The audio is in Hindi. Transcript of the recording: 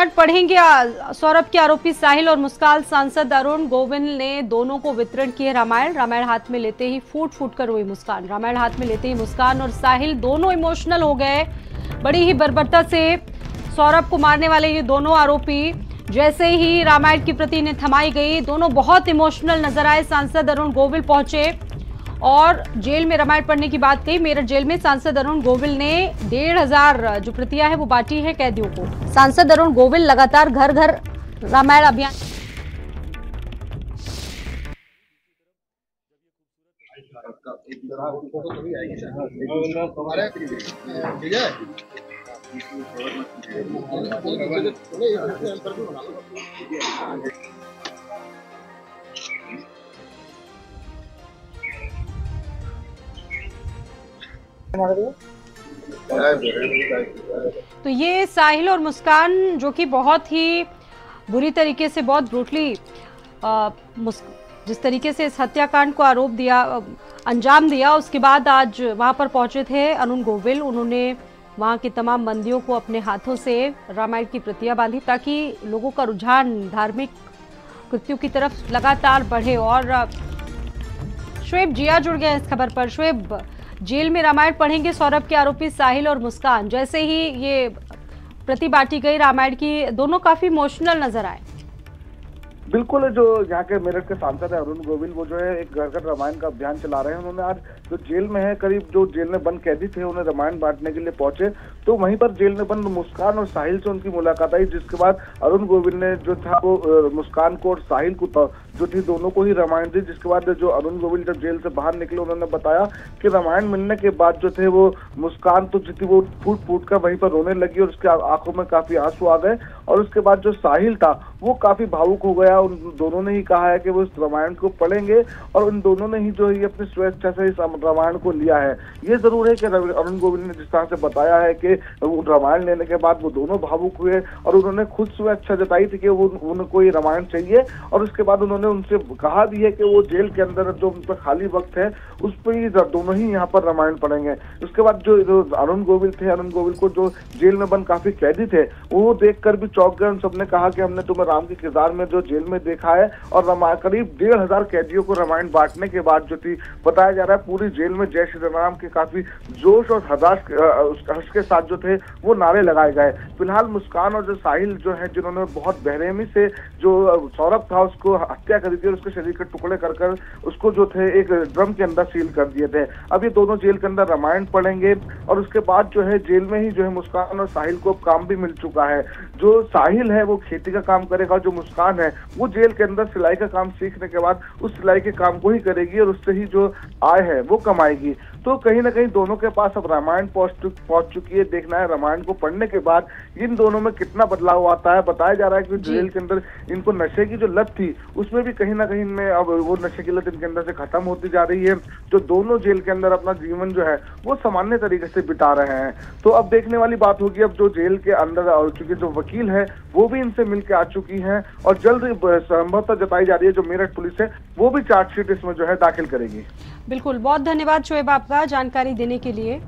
रामायण पढ़ेंगे सौरभ के आरोपी साहिल और मुस्कान। सांसद अरुण गोविल ने दोनों को वितरण किए रामायण। रामायण हाथ में लेते ही फूट फूट कर रोई मुस्कान। रामायण हाथ में लेते ही मुस्कान और साहिल दोनों इमोशनल हो गए। बड़ी ही बर्बरता से सौरभ को मारने वाले ये दोनों आरोपी जैसे ही रामायण की प्रति इन्हें थमाई गई, दोनों बहुत इमोशनल नजर आए। सांसद अरुण गोविल पहुंचे और जेल में रामायण पढ़ने की बात कही। मेरठ जेल में सांसद अरुण गोविल ने 1,500 जो प्रतियां है वो बांटी है कैदियों को। सांसद अरुण गोविल लगातार घर घर रामायण अभियान तो ये साहिल और मुस्कान जो कि बहुत ही बुरी तरीके से, बहुत ब्रूटली जिस तरीके से इस हत्याकांड को आरोप दिया, अंजाम दिया, उसके बाद आज वहां पर पहुंचे थे अरुण गोविल। उन्होंने वहां के तमाम बंदियों को अपने हाथों से रामायण की प्रतियां बांधी ताकि लोगों का रुझान धार्मिक कृत्यों की तरफ लगातार बढ़े। और शुएब जिया जुड़ गए इस खबर पर। शुएब, जेल में रामायण पढ़ेंगे सौरभ के आरोपी साहिल और मुस्कान। जैसे ही ये प्रति बांटी गई रामायण की, दोनों काफी इमोशनल नजर आए। बिल्कुल, जो यहाँ के मेरठ के सांसद है अरुण गोविल, वो जो है एक घर घर रामायण का अभियान चला रहे हैं। उन्होंने आज जो जेल में है, करीब जो जेल में बंद कैदी थे, उन्हें रामायण बांटने के लिए पहुंचे, तो वहीं पर जेल में बंद मुस्कान और साहिल से उनकी मुलाकात आई, जिसके बाद अरुण गोविल ने जो था वो मुस्कान को और साहिल को जो थी दोनों को ही रामायण दी। जिसके बाद जो अरुण गोविल जब जेल से बाहर निकले, उन्होंने बताया कि रामायण मिलने के बाद जो थे वो मुस्कान तो जो थी वो फूट फूट कर वहीं पर रोने लगी और उसके आंखों में काफी आंसू आ गए। और उसके बाद जो साहिल था वो काफी भावुक हो गया। उन दोनों ने ही कहा है कि वो इस रामायण को पढ़ेंगे और उन दोनों ने ही जो है अपनी स्वेच्छा से इस रामायण को लिया है। ये जरूर है कि अरुण गोविल ने जिस तरह से बताया है कि रामायण लेने के बाद वो दोनों भावुक हुए और उन्होंने खुद स्वेच्छा जताई थी कि वो उनको ये रामायण चाहिए। और उसके बाद उन्होंने उनसे कहा भी है कि वो जेल के अंदर जो उन पर खाली वक्त है उस पर ही दोनों ही यहाँ पर रामायण पढ़ेंगे। उसके बाद जो अरुण गोविल थे, अरुण गोविल को जो जेल में बंद काफी कैदी थे वो देखकर भी चौंक गए। उन सबने कहा कि हमने तुम्हें राम के किरदार में जो जेल में देखा है। और करीब 1,500 कैदियों को रामायण बांटने के बाद जो थी बताया जा रहा है पूरी जेल में जय श्री राम के काफी जोश और हर्ष के साथ जो थे वो नारे लगाए गए। फिलहाल मुस्कान और जो साहिल जो है, जिन्होंने बहुत बेरहमी से जो सौरभ था उसको हत्या करी थी और उसके शरीर के टुकड़े कर उसको जो थे एक ड्रम के अंदर सील कर दिए थे। अब ये दोनों जेल के अंदर रामायण पढ़ेंगे और उसके बाद जो है जेल में ही जो है मुस्कान और साहिल को काम भी मिल चुका है। जो साहिल है वो खेती का काम करेगा, जो मुस्कान है वो जेल के अंदर सिलाई का काम सीखने के बाद उस सिलाई के काम को ही करेगी और उससे ही जो आय है वो कमाएगी। तो कहीं ना कहीं दोनों के पास अब रामायण पहुंच चुकी है। देखना है रामायण को पढ़ने के बाद इन दोनों में कितना बदलाव आता है। बताया जा रहा है कि जेल के अंदर इनको नशे की जो लत थी उसमें भी कहीं ना कहीं में अब वो नशे की लत इनके अंदर से खत्म होती जा रही है। जो दोनों जेल के अंदर अपना जीवन जो है वो सामान्य तरीके से बिता रहे हैं। तो अब देखने वाली बात होगी, अब जो जेल के अंदर और चूंकि जो वकील है वो भी इनसे मिलकर आ चुकी हैं और जल्द संभवतः जताई जा रही है जो मेरठ पुलिस है वो भी चार्जशीट इसमें जो है दाखिल करेगी। बिल्कुल, बहुत धन्यवाद शुएब आपका जानकारी देने के लिए।